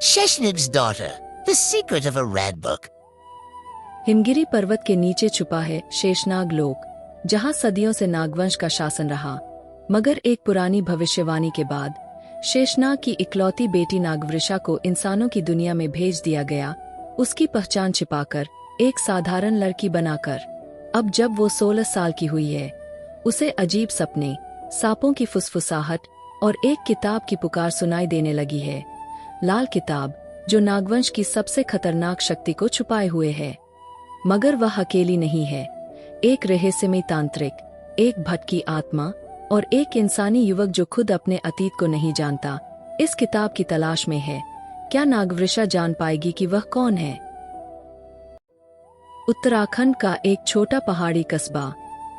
Sheshnug's Daughter, The Secret of a Red Book। Himgiri पर्वत के नीचे छुपा है शेषनाग लोक, जहां सदियों से नागवंश का शासन रहा। मगर एक पुरानी भविष्यवाणी के बाद शेषनाग की इकलौती बेटी नागवृषा को इंसानों की दुनिया में भेज दिया गया, उसकी पहचान छिपाकर, एक साधारण लड़की बनाकर। अब जब वो 16 साल की हुई है, उसे अजीब सपने, सांपों की फुसफुसाहट और एक किताब की पुकार सुनाई देने लगी है। लाल किताब, जो नागवंश की सबसे खतरनाक शक्ति को छुपाए हुए है। मगर वह अकेली नहीं है। एक रहस्यमयी तांत्रिक, एक भटकी आत्मा और एक इंसानी युवक जो खुद अपने अतीत को नहीं जानता, इस किताब की तलाश में है। क्या नागवृषा जान पाएगी कि वह कौन है? उत्तराखंड का एक छोटा पहाड़ी कस्बा,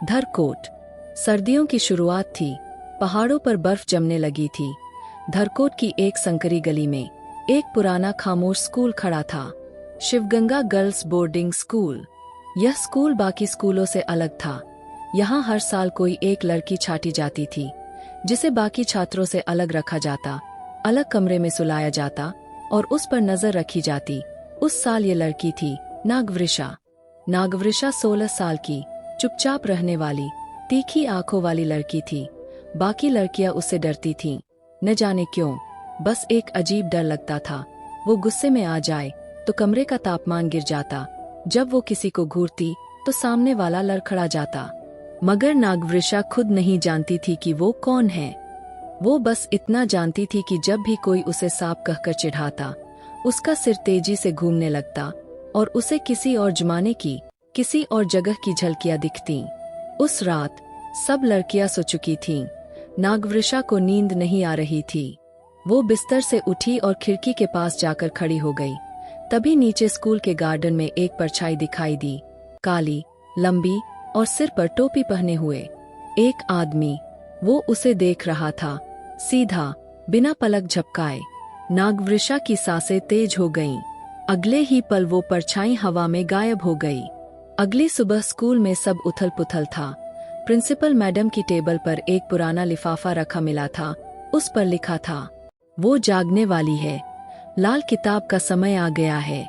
धरकोट। सर्दियों की शुरुआत थी। पहाड़ों पर बर्फ जमने लगी थी। धरकोट की एक संकरी गली में एक पुराना खामोश स्कूल खड़ा था, शिवगंगा गर्ल्स बोर्डिंग स्कूल। यह स्कूल बाकी स्कूलों से अलग था। यहाँ हर साल कोई एक लड़की छांटी जाती थी, जिसे बाकी छात्रों से अलग रखा जाता, अलग कमरे में सुलाया जाता और उस पर नजर रखी जाती। उस साल ये लड़की थी नागवृषा। नागवृषा 16 साल की, चुपचाप रहने वाली, तीखी आंखों वाली लड़की थी। बाकी लड़कियां उससे डरती थीं, न जाने क्यों। बस एक अजीब डर लगता था, वो गुस्से में आ जाए तो कमरे का तापमान गिर जाता। जब वो किसी को घूरती तो सामने वाला लड़खड़ा जाता। मगर नागवृषा खुद नहीं जानती थी कि वो कौन है। वो बस इतना जानती थी कि जब भी कोई उसे सांप कहकर चिढ़ाता, उसका सिर तेजी से घूमने लगता और उसे किसी और जमाने की, किसी और जगह की झलकियां दिखतीं। उस रात सब लड़कियां सो चुकी थीं। नागवृषा को नींद नहीं आ रही थी। वो बिस्तर से उठी और खिड़की के पास जाकर खड़ी हो गई। तभी नीचे स्कूल के गार्डन में एक परछाई दिखाई दी, काली, लंबी और सिर पर टोपी पहने हुए एक आदमी। वो उसे देख रहा था, सीधा, बिना पलक झपकाए। नागवृषा की सांसें तेज हो गईं। अगले ही पल वो परछाई हवा में गायब हो गई। अगली सुबह स्कूल में सब उथल पुथल था। प्रिंसिपल मैडम की टेबल पर एक पुराना लिफाफा रखा मिला था। उस पर लिखा था, वो जागने वाली है, लाल किताब का समय आ गया है।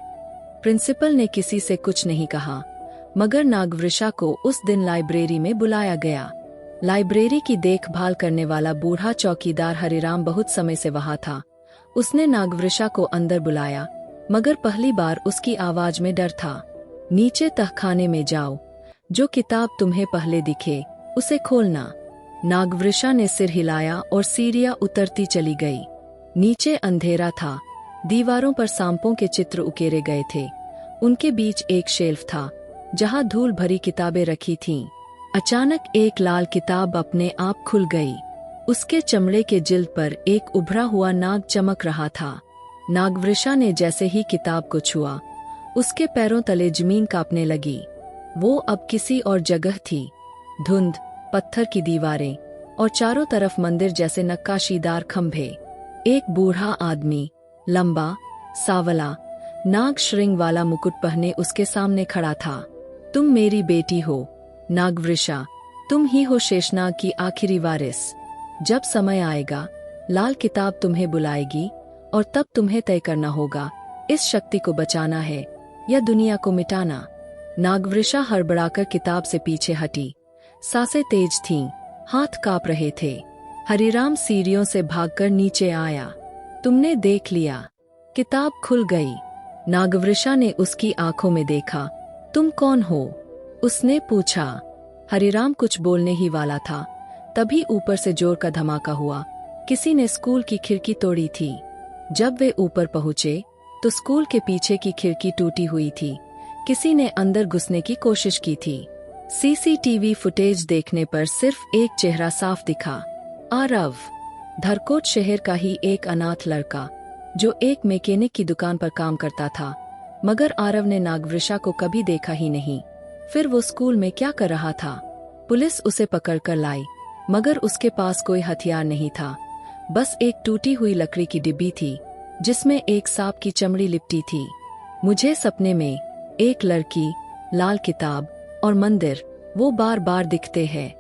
प्रिंसिपल ने किसी से कुछ नहीं कहा, मगर नागवृषा को उस दिन लाइब्रेरी में बुलाया गया। लाइब्रेरी की देखभाल करने वाला बूढ़ा चौकीदार हरिराम बहुत समय से वहां था। उसने नागवृषा को अंदर बुलाया, मगर पहली बार उसकी आवाज में डर था। नीचे तहखाने में जाओ, जो किताब तुम्हें पहले दिखे उसे खोलना। नागवृषा ने सिर हिलाया और सीढ़ियां उतरती चली गई। नीचे अंधेरा था। दीवारों पर सांपों के चित्र उकेरे गए थे। उनके बीच एक शेल्फ था, जहां धूल भरी किताबें रखी थीं। अचानक एक लाल किताब अपने आप खुल गई। उसके चमड़े के जिल्द पर एक उभरा हुआ नाग चमक रहा था। नागवृषा ने जैसे ही किताब को छुआ, उसके पैरों तले जमीन कांपने लगी। वो अब किसी और जगह थी। धुंध, पत्थर की दीवारें और चारों तरफ मंदिर जैसे नक्काशीदार खंभे। एक बूढ़ा आदमी, लंबा, सावला, नाग श्रृंग वाला मुकुट पहने उसके सामने खड़ा था। तुम मेरी बेटी हो, नागवृषा। तुम ही हो शेषनाग की आखिरी वारिस। जब समय आएगा, लाल किताब तुम्हें बुलाएगी और तब तुम्हें तय करना होगा, इस शक्ति को बचाना है या दुनिया को मिटाना। नागवृषा हड़बड़ाकर किताब से पीछे हटी। सांसें तेज थीं, हाथ कांप रहे थे। हरिराम सीढ़ियों से भागकर नीचे आया। तुमने देख लिया। किताब खुल गई। नागवृषा ने उसकी आंखों में देखा। तुम कौन हो? उसने पूछा। हरिराम कुछ बोलने ही वाला था, तभी ऊपर से जोर का धमाका हुआ। किसी ने स्कूल की खिड़की तोड़ी थी। जब वे ऊपर पहुंचे तो स्कूल के पीछे की खिड़की टूटी हुई थी। किसी ने अंदर घुसने की कोशिश की थी। सीसीटीवी फुटेज देखने पर सिर्फ एक चेहरा साफ दिखा, आरव। धरकोट शहर का ही एक अनाथ लड़का, जो एक मैकेनिक की दुकान पर काम करता था। मगर आरव ने नागवृषा को कभी देखा ही नहीं। फिर वो स्कूल में क्या कर रहा था? पुलिस उसे पकड़कर लाई, मगर उसके पास कोई हथियार नहीं था। बस एक टूटी हुई लकड़ी की डिब्बी थी, जिसमें एक सांप की चमड़ी लिपटी थी। मुझे सपने में एक लड़की, लाल किताब और मंदिर, वो बार बार दिखते हैं।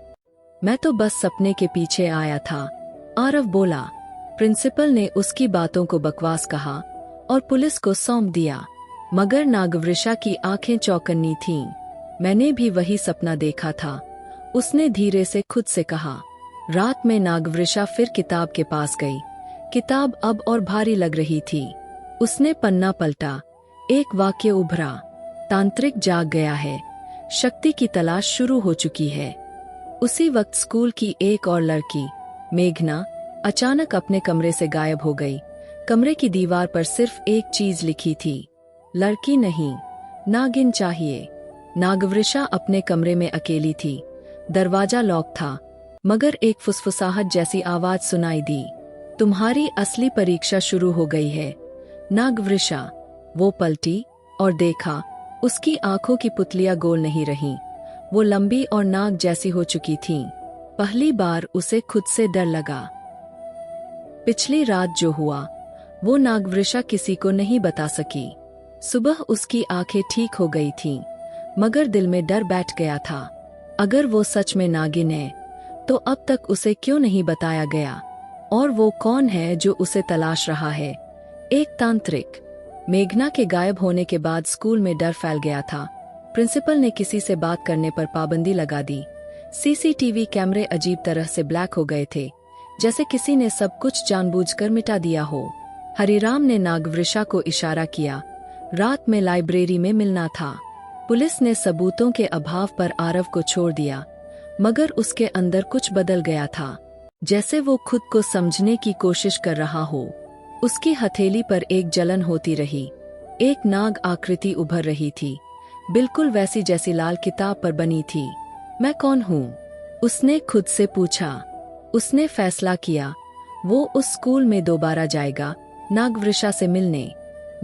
मैं तो बस सपने के पीछे आया था, आरव बोला। प्रिंसिपल ने उसकी बातों को बकवास कहा और पुलिस को सौंप दिया। मगर नागवृषा की आंखें चौकन्नी थीं। मैंने भी वही सपना देखा था, उसने धीरे से खुद से कहा। रात में नागवृषा फिर किताब के पास गई। किताब अब और भारी लग रही थी। उसने पन्ना पलटा। एक वाक्य उभरा, तांत्रिक जाग गया है, शक्ति की तलाश शुरू हो चुकी है। उसी वक्त स्कूल की एक और लड़की, मेघना, अचानक अपने कमरे से गायब हो गई। कमरे की दीवार पर सिर्फ एक चीज लिखी थी, लड़की नहीं, नागिन चाहिए। नागवृषा अपने कमरे में अकेली थी। दरवाजा लॉक था, मगर एक फुसफुसाहट जैसी आवाज सुनाई दी, तुम्हारी असली परीक्षा शुरू हो गई है, नागवृषा। वो पलटी और देखा, उसकी आंखों की पुतलियां गोल नहीं रहीं, वो लंबी और नाग जैसी हो चुकी थीं। पहली बार उसे खुद से डर लगा। पिछली रात जो हुआ, वो नागवृषा किसी को नहीं बता सकी। सुबह उसकी आंखें ठीक हो गई थीं, मगर दिल में डर बैठ गया था। अगर वो सच में नागिन है, तो अब तक उसे क्यों नहीं बताया गया? और वो कौन है जो उसे तलाश रहा है? एक तांत्रिक। मेघना के गायब होने के बाद स्कूल में डर फैल गया था। प्रिंसिपल ने किसी से बात करने पर पाबंदी लगा दी। सीसीटीवी कैमरे अजीब तरह से ब्लैक हो गए थे, जैसे किसी ने सब कुछ जानबूझकर मिटा दिया हो। हरिराम ने नागवृषा को इशारा किया, रात में लाइब्रेरी में मिलना था। पुलिस ने सबूतों के अभाव पर आरव को छोड़ दिया, मगर उसके अंदर कुछ बदल गया था, जैसे वो खुद को समझने की कोशिश कर रहा हो। उसकी हथेली पर एक जलन होती रही। एक नाग आकृति उभर रही थी, बिल्कुल वैसी जैसी लाल किताब पर बनी थी। मैं कौन हूँ? उसने खुद से पूछा। उसने फैसला किया, वो उस स्कूल में दोबारा जाएगा, नागवृषा से मिलने।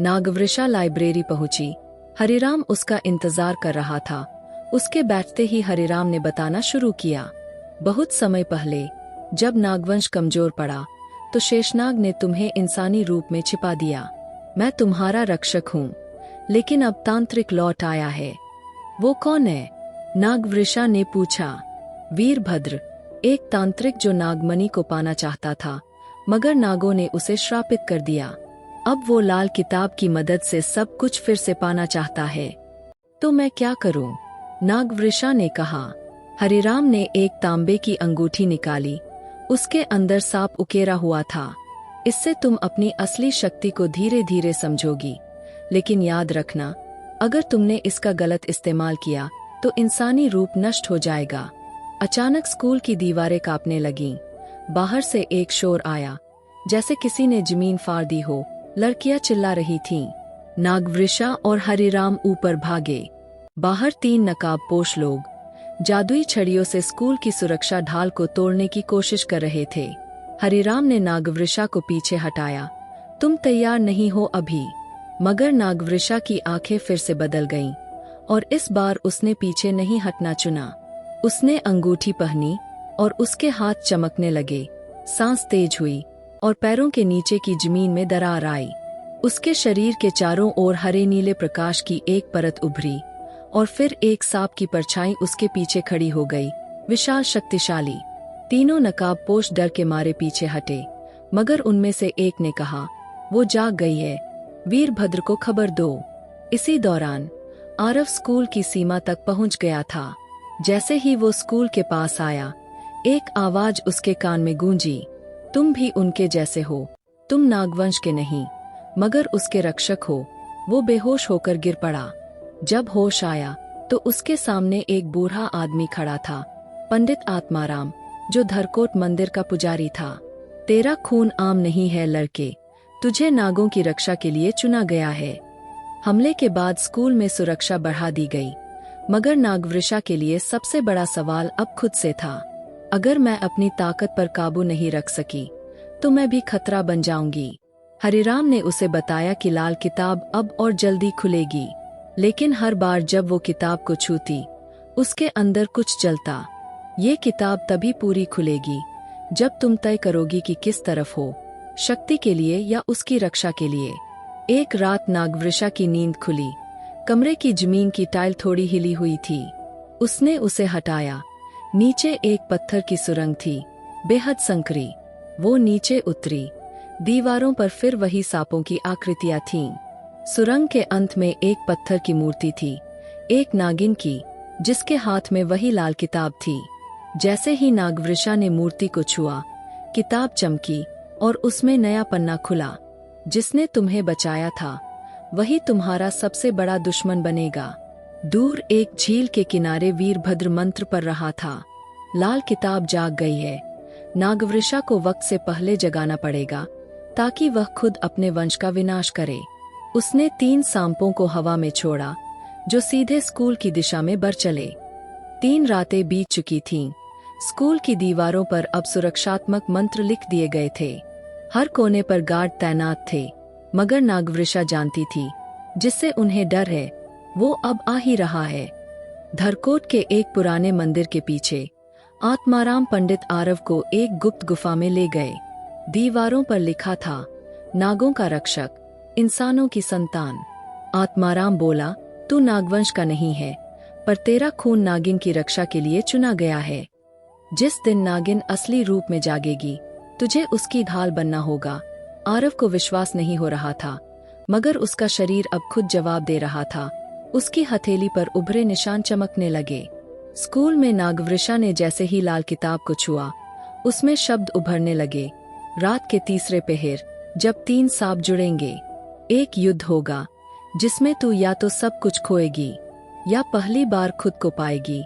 नागवृषा लाइब्रेरी पहुंची। हरिराम उसका इंतजार कर रहा था। उसके बैठते ही हरिराम ने बताना शुरू किया। बहुत समय पहले, जब नागवंश कमजोर पड़ा, तो शेषनाग ने तुम्हें इंसानी रूप में छिपा दिया। मैं तुम्हारा रक्षक हूँ, लेकिन अब तांत्रिक लौट आया है। वो कौन है? नागवृषा ने पूछा। वीरभद्र, एक तांत्रिक जो नागमणि को पाना चाहता था, मगर नागों ने उसे श्रापित कर दिया। अब वो लाल किताब की मदद से सब कुछ फिर से पाना चाहता है। तो मैं क्या करूं? नागवृषा ने कहा। हरिराम ने एक तांबे की अंगूठी निकाली। उसके अंदर सांप उकेरा हुआ था। इससे तुम अपनी असली शक्ति को धीरे धीरे समझोगी, लेकिन याद रखना, अगर तुमने इसका गलत इस्तेमाल किया तो इंसानी रूप नष्ट हो जाएगा। अचानक स्कूल की दीवारें कांपने लगीं। बाहर से एक शोर आया, जैसे किसी ने जमीन फाड़ दी हो। लड़कियां चिल्ला रही थीं। नागवृषा और हरिराम ऊपर भागे। बाहर 3 नकाबपोश लोग जादुई छड़ियों से स्कूल की सुरक्षा ढाल को तोड़ने की कोशिश कर रहे थे। हरिराम ने नागवृषा को पीछे हटाया। तुम तैयार नहीं हो अभी? मगर नागवृषा की आंखें फिर से बदल गईं, और इस बार उसने पीछे नहीं हटना चुना। उसने अंगूठी पहनी और उसके हाथ चमकने लगे। सांस तेज हुई और पैरों के नीचे की जमीन में दरार आई। उसके शरीर के चारों ओर हरे नीले प्रकाश की एक परत उभरी, और फिर एक सांप की परछाई उसके पीछे खड़ी हो गई, विशाल, शक्तिशाली। तीनों नकाबपोश डर के मारे पीछे हटे, मगर उनमें से एक ने कहा, वो जाग गई है, वीरभद्र को खबर दो। इसी दौरान आरव स्कूल की सीमा तक पहुंच गया था। जैसे ही वो स्कूल के पास आया, एक आवाज उसके कान में गूंजी, तुम भी उनके जैसे हो। तुम नागवंश के नहीं, मगर उसके रक्षक हो। वो बेहोश होकर गिर पड़ा। जब होश आया तो उसके सामने एक बूढ़ा आदमी खड़ा था, पंडित आत्माराम, जो धरकोट मंदिर का पुजारी था। तेरा खून आम नहीं है लड़के, तुझे नागों की रक्षा के लिए चुना गया है। हमले के बाद स्कूल में सुरक्षा बढ़ा दी गई, मगर नागवृषा के लिए सबसे बड़ा सवाल अब खुद से था। अगर मैं अपनी ताकत पर काबू नहीं रख सकी, तो मैं भी खतरा बन जाऊंगी। हरिराम ने उसे बताया कि लाल किताब अब और जल्दी खुलेगी, लेकिन हर बार जब वो किताब को छूती, उसके अंदर कुछ जलता। ये किताब तभी पूरी खुलेगी जब तुम तय करोगी कि किस तरफ हो, शक्ति के लिए या उसकी रक्षा के लिए। एक रात नागवृषा की नींद खुली। कमरे की जमीन की टाइल थोड़ी हिली हुई थी। उसने उसे हटाया। नीचे एक पत्थर की सुरंग थी, बेहद संकरी। वो नीचे उतरी। दीवारों पर फिर वही सांपों की आकृतियां थीं। सुरंग के अंत में एक पत्थर की मूर्ति थी, एक नागिन की, जिसके हाथ में वही लाल किताब थी। जैसे ही नागवृषा ने मूर्ति को छुआ, किताब चमकी और उसमें नया पन्ना खुला। जिसने तुम्हें बचाया था वही तुम्हारा सबसे बड़ा दुश्मन बनेगा। दूर एक झील के किनारे वीरभद्र मंत्र पढ़ रहा था। लाल किताब जाग गई है। नागवृषा को वक्त से पहले जगाना पड़ेगा ताकि वह खुद अपने वंश का विनाश करे। उसने 3 सांपों को हवा में छोड़ा जो सीधे स्कूल की दिशा में बढ़ चले। 3 रातें बीत चुकी थीं। स्कूल की दीवारों पर अब सुरक्षात्मक मंत्र लिख दिए गए थे। हर कोने पर गार्ड तैनात थे, मगर नागवृषा जानती थी जिससे उन्हें डर है वो अब आ ही रहा है। धरकोट के एक पुराने मंदिर के पीछे आत्माराम पंडित आरव को एक गुप्त गुफा में ले गए। दीवारों पर लिखा था, नागों का रक्षक, इंसानों की संतान। आत्माराम बोला, तू नागवंश का नहीं है, पर तेरा खून नागिन की रक्षा के लिए चुना गया है। जिस दिन नागिन असली रूप में जागेगी तुझे उसकी ढाल बनना होगा। आरव को विश्वास नहीं हो रहा था, मगर उसका शरीर अब खुद जवाब दे रहा था। उसकी हथेली पर उभरे निशान चमकने लगे। स्कूल में नागवृषा ने जैसे ही लाल किताब को छुआ, उसमें शब्द उभरने लगे। रात के तीसरे पहर, जब 3 सांप जुड़ेंगे, एक युद्ध होगा जिसमें तू या तो सब कुछ खोएगी या पहली बार खुद को पाएगी।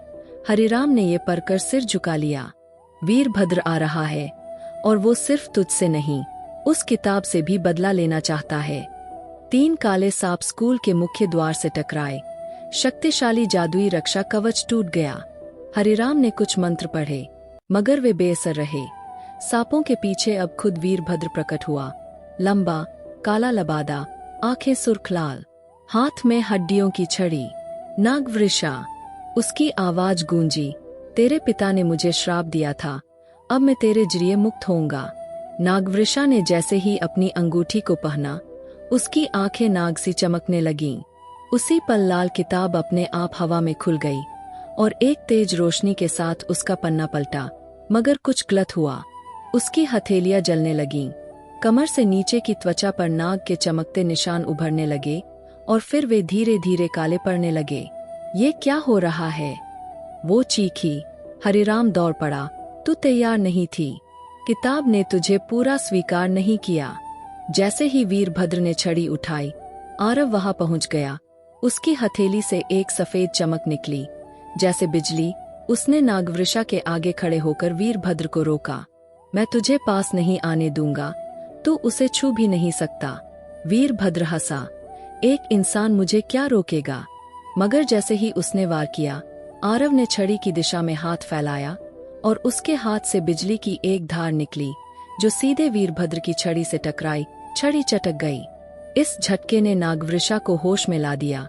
हरिराम ने ये पढ़कर सिर झुका लिया। वीरभद्र आ रहा है और वो सिर्फ तुझसे नहीं, उस किताब से भी बदला लेना चाहता है। 3 काले सांप स्कूल के मुख्य द्वार से टकराए। शक्तिशाली जादुई रक्षा कवच टूट गया। हरिराम ने कुछ मंत्र पढ़े, मगर वे बेअसर रहे। सांपों के पीछे अब खुद वीरभद्र प्रकट हुआ। लंबा, काला लबादा, आंखें सुर्ख लाल, हाथ में हड्डियों की छड़ी। नागवृषा, उसकी आवाज गूंजी, तेरे पिता ने मुझे श्राप दिया था, अब मैं तेरे जरिए मुक्त होऊंगा। नागवृषा ने जैसे ही अपनी अंगूठी को पहना, उसकी आंखें नाग सी चमकने लगीं। उसी पल लाल किताब अपने आप हवा में खुल गई और एक तेज रोशनी के साथ उसका पन्ना पलटा। मगर कुछ गलत हुआ। उसकी हथेलियां जलने लगीं। कमर से नीचे की त्वचा पर नाग के चमकते निशान उभरने लगे और फिर वे धीरे धीरे काले पड़ने लगे। ये क्या हो रहा है? वो चीखी। हरिराम दौड़ पड़ा। तू तैयार नहीं थी। किताब ने तुझे पूरा स्वीकार नहीं किया। जैसे ही वीरभद्र ने छड़ी उठाई, आरव वहां पहुंच गया। उसकी हथेली से एक सफेद चमक निकली, जैसे बिजली। उसने नागवृषा के आगे खड़े होकर वीरभद्र को रोका। मैं तुझे पास नहीं आने दूंगा, तू उसे छू भी नहीं सकता। वीरभद्र हंसा। एक इंसान मुझे क्या रोकेगा? मगर जैसे ही उसने वार किया, आरव ने छड़ी की दिशा में हाथ फैलाया और उसके हाथ से बिजली की एक धार निकली जो सीधे वीरभद्र की छड़ी से टकराई। छड़ी चटक गई। इस झटके ने नागवृषा को होश में ला दिया।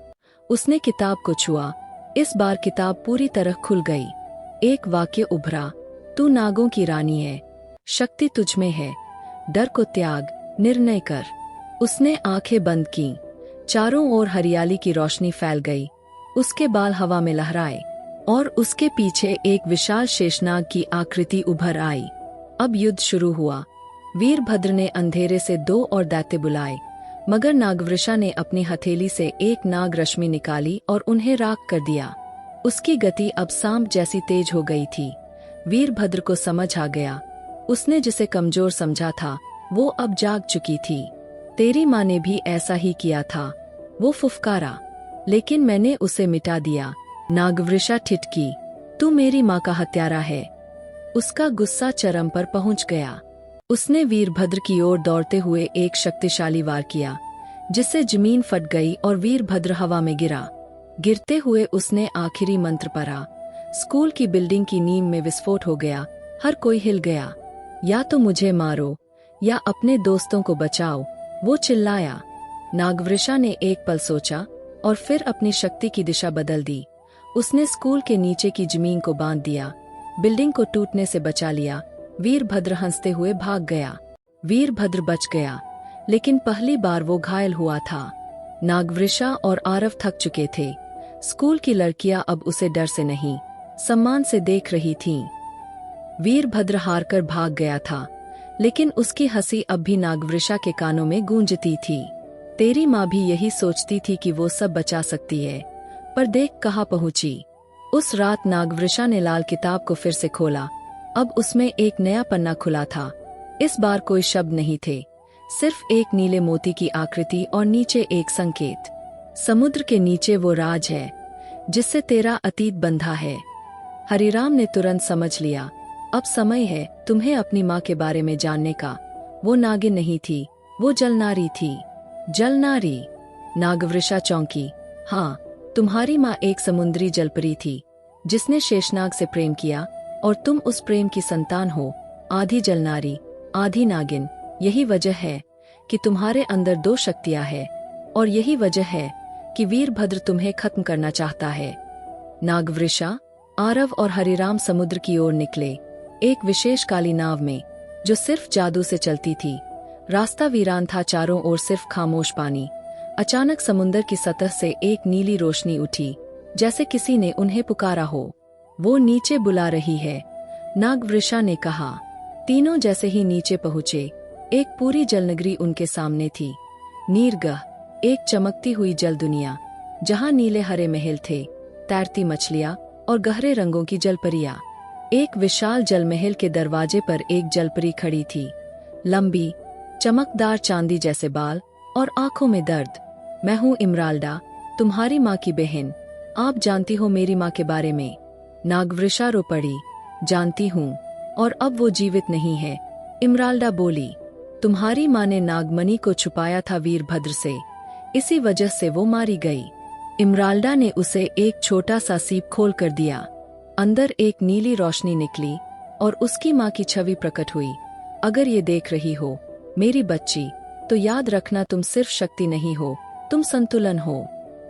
उसने किताब को छुआ। इस बार किताब पूरी तरह खुल गई। एक वाक्य उभरा, तू नागों की रानी है, शक्ति तुझ में है, डर को त्याग, निर्णय कर। उसने आंखें बंद की। चारों ओर हरियाली की रोशनी फैल गई। उसके बाल हवा में लहराए और उसके पीछे एक विशाल शेषनाग की आकृति उभर आई। अब युद्ध शुरू हुआ। वीरभद्र ने अंधेरे से 2 और दैत्य बुलाए, मगर नागवृषा ने अपनी हथेली से एक नाग रश्मि निकाली और उन्हें राख कर दिया। उसकी गति अब सांप जैसी तेज हो गई थी। वीरभद्र को समझ आ गया, उसने जिसे कमजोर समझा था वो अब जाग चुकी थी। तेरी माँ ने भी ऐसा ही किया था, वो फुफकारा, लेकिन मैंने उसे मिटा दिया। नागवृषा ठिठकी, तू मेरी माँ का हत्यारा है। उसका गुस्सा चरम पर पहुंच गया। उसने वीरभद्र की ओर दौड़ते हुए एक शक्तिशाली वार किया, जिससे जमीन फट गई और वीरभद्र हवा में गिरा। गिरते हुए उसने आखिरी मंत्र पढ़ा। स्कूल की बिल्डिंग की नींव में विस्फोट हो गया। हर कोई हिल गया। या तो मुझे मारो या अपने दोस्तों को बचाओ, वो चिल्लाया। नागवृषा ने एक पल सोचा और फिर अपनी शक्ति की दिशा बदल दी। उसने स्कूल के नीचे की जमीन को बांध दिया, बिल्डिंग को टूटने से बचा लिया। वीरभद्र हंसते हुए भाग गया। वीरभद्र बच गया, लेकिन पहली बार वो घायल हुआ था। नागवृषा और आरव थक चुके थे। स्कूल की लड़कियां अब उसे डर से नहीं, सम्मान से देख रही थीं। वीरभद्र हारकर भाग गया था, लेकिन उसकी हंसी अब भी नागवृषा के कानों में गूंजती थी। तेरी माँ भी यही सोचती थी कि वो सब बचा सकती है, पर देख कहाँ पहुंची। उस रात नागवृषा ने लाल किताब को फिर से खोला। अब उसमें एक नया पन्ना खुला था। इस बार कोई शब्द नहीं थे, सिर्फ एक नीले मोती की आकृति और नीचे एक संकेत। समुद्र के नीचे वो राज है जिससे तेरा अतीत बंधा है। हरिराम ने तुरंत समझ लिया, अब समय है तुम्हें अपनी माँ के बारे में जानने का। वो नागिन नहीं थी, वो जलनारी थी। जलनारी? नागवृषा चौंकी। हाँ, तुम्हारी माँ एक समुद्री जलपरी थी जिसने शेषनाग से प्रेम किया, और तुम उस प्रेम की संतान हो, आधी जलनारी आधी नागिन। यही वजह है कि तुम्हारे अंदर दो शक्तियां हैं, और यही वजह है कि वीरभद्र तुम्हें खत्म करना चाहता है। नागवृषा, आरव और हरिराम समुद्र की ओर निकले, एक विशेष काली नाव में जो सिर्फ जादू से चलती थी। रास्ता वीरान था, चारों ओर सिर्फ खामोश पानी। अचानक समुद्र की सतह से एक नीली रोशनी उठी, जैसे किसी ने उन्हें पुकारा हो। वो नीचे बुला रही है, नागवृषा ने कहा। तीनों जैसे ही नीचे पहुंचे, एक पूरी जलनगरी उनके सामने थी। नीरगह, एक चमकती हुई जल दुनिया जहां नीले हरे महल थे, तैरती मछलियां और गहरे रंगों की जलपरियां। एक विशाल जलमहल के दरवाजे पर एक जलपरी खड़ी थी, लंबी, चमकदार चांदी जैसे बाल और आंखों में दर्द। मैं हूँ इमराल्डा, तुम्हारी माँ की बहन। आप जानती हो मेरी माँ के बारे में? नागवृषा रो पड़ी। जानती हूँ, और अब वो जीवित नहीं है, इमराल्डा बोली। तुम्हारी माँ ने नागमणि को छुपाया था वीरभद्र से, इसी वजह से वो मारी गई। इमराल्डा ने उसे एक छोटा सा सीप खोल कर दिया। अंदर एक नीली रोशनी निकली और उसकी माँ की छवि प्रकट हुई। अगर ये देख रही हो मेरी बच्ची, तो याद रखना तुम सिर्फ शक्ति नहीं हो, तुम संतुलन हो।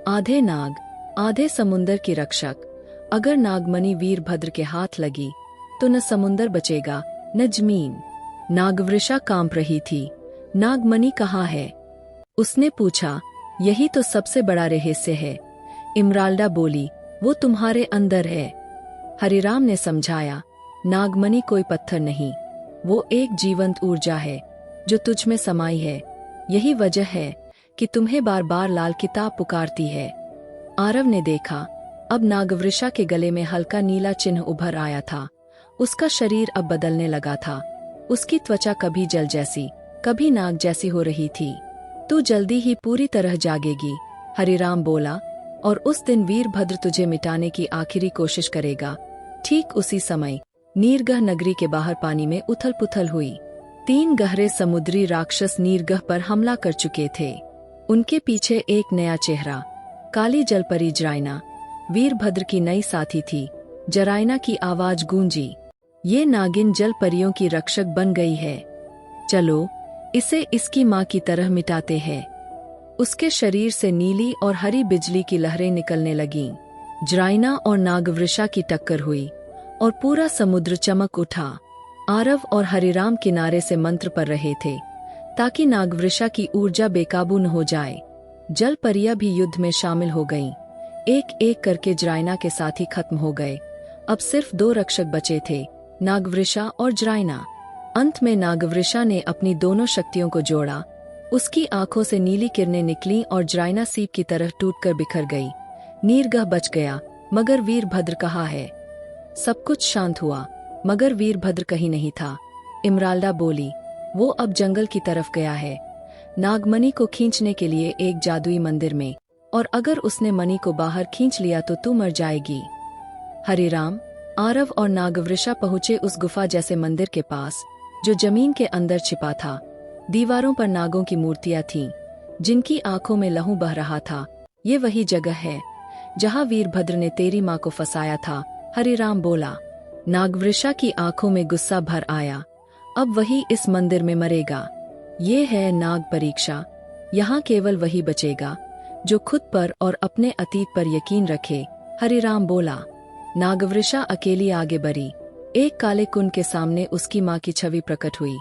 आधे नाग, आधे समुंदर की रक्षक। अगर नागमणि वीरभद्र के हाथ लगी तो न समुंदर बचेगा न जमीन। नागवृषा कांप रही थी। नागमणि कहाँ है? उसने पूछा। यही तो सबसे बड़ा रहस्य है, इमराल्डा बोली। वो तुम्हारे अंदर है। हरिराम ने समझाया। नागमणि कोई पत्थर नहीं, वो एक जीवंत ऊर्जा है जो तुझ में समाई है। यही वजह है कि तुम्हें बार बार लाल किताब पुकारती है। आरव ने देखा, अब नागवृषा के गले में हल्का नीला चिन्ह उभर आया था। उसका शरीर अब बदलने लगा था। उसकी त्वचा कभी जल जैसी, कभी नाग जैसी हो रही थी। तू जल्दी ही पूरी तरह जागेगी, हरिराम बोला, और उस दिन वीरभद्र तुझे मिटाने की आखिरी कोशिश करेगा। ठीक उसी समय नीरगह नगरी के बाहर पानी में उथल पुथल हुई। 3 गहरे समुद्री राक्षस नीरगह पर हमला कर चुके थे। उनके पीछे एक नया चेहरा, काली जलपरी जराइना, वीरभद्र की नई साथी थी। जराइना की आवाज गूंजी, ये नागिन जल परियों की रक्षक बन गई है। चलो इसे इसकी माँ की तरह मिटाते हैं। उसके शरीर से नीली और हरी बिजली की लहरें निकलने लगीं। जराइना और नागवृषा की टक्कर हुई और पूरा समुद्र चमक उठा। आरव और हरिराम किनारे से मंत्र पढ़ रहे थे ताकि नागवृषा की ऊर्जा बेकाबू न हो जाए। जल परियां भी युद्ध में शामिल हो गईं। एक एक करके जराइना के साथी खत्म हो गए। अब सिर्फ 2 रक्षक बचे थे, नागवृषा और जराइना। अंत में नागवृषा ने अपनी दोनों शक्तियों को जोड़ा। उसकी आंखों से नीली किरणें निकलीं और जराइना सीप की तरह टूटकर बिखर गई। नीरगह बच गया, मगर वीरभद्र कहाँ है? सब कुछ शांत हुआ, मगर वीरभद्र कहीं नहीं था। इमराल्डा बोली, वो अब जंगल की तरफ गया है, नागमणि को खींचने के लिए एक जादुई मंदिर में, और अगर उसने मणि को बाहर खींच लिया तो तू मर जाएगी। हरिराम, आरव और नागवृषा पहुंचे उस गुफा जैसे मंदिर के पास जो जमीन के अंदर छिपा था। दीवारों पर नागों की मूर्तियां थीं, जिनकी आंखों में लहू बह रहा था। ये वही जगह है जहां वीरभद्र ने तेरी माँ को फंसाया था, हरिराम बोला। नागवृषा की आंखों में गुस्सा भर आया। अब वही इस मंदिर में मरेगा। ये है नाग परीक्षा। यहाँ केवल वही बचेगा जो खुद पर और अपने अतीत पर यकीन रखे, हरिराम बोला। नागवृषा अकेली आगे बढ़ी। एक काले कुंड के सामने उसकी माँ की छवि प्रकट हुई,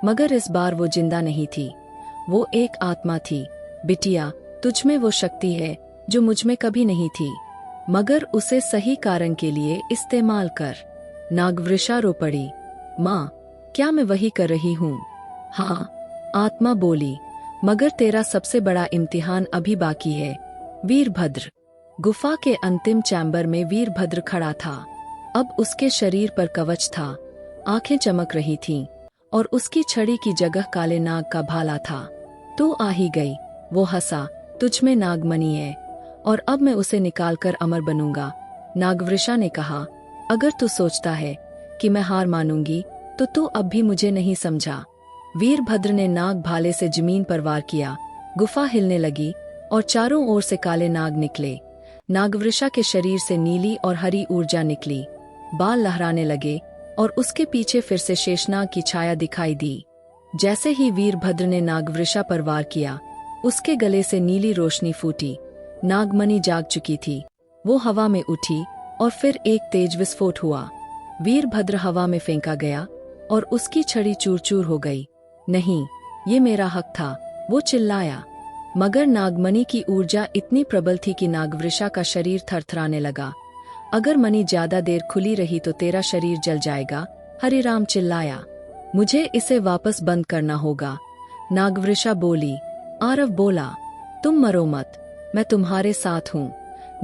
मगर इस बार वो जिंदा नहीं थी। वो एक आत्मा थी। बिटिया, तुझ में वो शक्ति है जो मुझ में कभी नहीं थी, मगर उसे सही कारण के लिए इस्तेमाल कर। नागवृषा रो पड़ी। माँ, क्या मैं वही कर रही हूँ? हाँ, आत्मा बोली, मगर तेरा सबसे बड़ा इम्तिहान अभी बाकी है। वीरभद्र। गुफा के अंतिम चैम्बर में वीरभद्र खड़ा था। अब उसके शरीर पर कवच था, आंखें चमक रही थीं, और उसकी छड़ी की जगह काले नाग का भाला था। तू आ ही गई, वो हंसा, तुझ में नागमणि है, और अब मैं उसे निकालकर अमर बनूंगा। नागवृषा ने कहा, अगर तू सोचता है कि मैं हार मानूंगी, तो तू अब भी मुझे नहीं समझा। वीरभद्र ने नाग भाले से जमीन पर वार किया, गुफा हिलने लगी, और चारों ओर से काले नाग निकले। नागवृषा के शरीर से नीली और हरी ऊर्जा निकली, बाल लहराने लगे, और उसके पीछे फिर से शेषनाग की छाया दिखाई दी। जैसे ही वीरभद्र ने नागवृषा पर वार किया, उसके गले से नीली रोशनी फूटी। नागमणि जाग चुकी थी, वो हवा में उठी, और फिर एक तेज विस्फोट हुआ। वीरभद्र हवा में फेंका गया, और उसकी छड़ी चूर चूर हो गई। नहीं, ये मेरा हक था, वो चिल्लाया। मगर नागमणि की ऊर्जा इतनी प्रबल थी कि नागवृषा का शरीर थरथराने लगा। अगर मणि ज्यादा देर खुली रही तो तेरा शरीर जल जाएगा, हरिराम चिल्लाया। मुझे इसे वापस बंद करना होगा, नागवृषा बोली। आरव बोला, तुम मरो मत, मैं तुम्हारे साथ हूँ।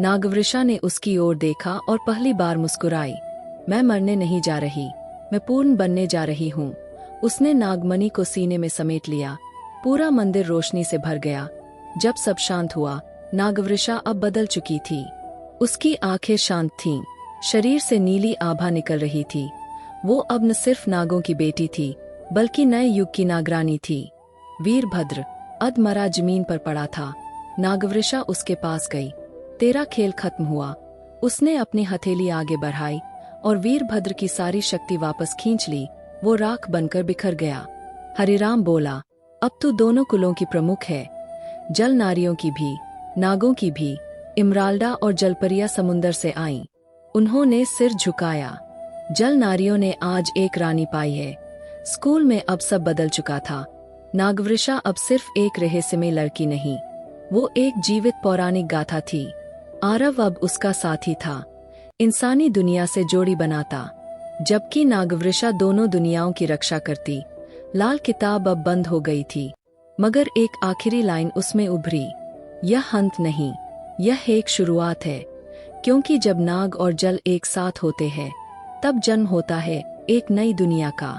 नागवृषा ने उसकी ओर देखा और पहली बार मुस्कुराई। मैं मरने नहीं जा रही, मैं पूर्ण बनने जा रही हूँ। उसने नागमणि को सीने में समेट लिया। पूरा मंदिर रोशनी से भर गया। जब सब शांत हुआ, नागवृषा अब बदल चुकी थी। उसकी आंखें शांत थीं, शरीर से नीली आभा निकल रही थी। वो अब न सिर्फ नागों की बेटी थी, बल्कि नए युग की नागरानी थी। वीरभद्र अधमरा जमीन पर पड़ा था। नागवृषा उसके पास गई। तेरा खेल खत्म हुआ। उसने अपनी हथेली आगे बढ़ाई, और वीरभद्र की सारी शक्ति वापस खींच ली। वो राख बनकर बिखर गया। हरिराम बोला, अब तू दोनों कुलों की प्रमुख है, जल नारियों की भी, नागों की भी। इमराल्डा और जलपरिया समुंदर से आईं। उन्होंने सिर झुकाया। जल नारियों ने आज एक रानी पाई है। स्कूल में अब सब बदल चुका था। नागवृषा अब सिर्फ एक रहस्यमय लड़की नहीं, वो एक जीवित पौराणिक गाथा थी। आरव अब उसका साथी था, इंसानी दुनिया से जोड़ी बनाता, जबकि नागवृषा दोनों दुनियाओं की रक्षा करती। लाल किताब अब बंद हो गई थी, मगर एक आखिरी लाइन उसमें उभरी, यह अंत नहीं, यह एक शुरुआत है। क्योंकि जब नाग और जल एक साथ होते हैं, तब जन्म होता है एक नई दुनिया का।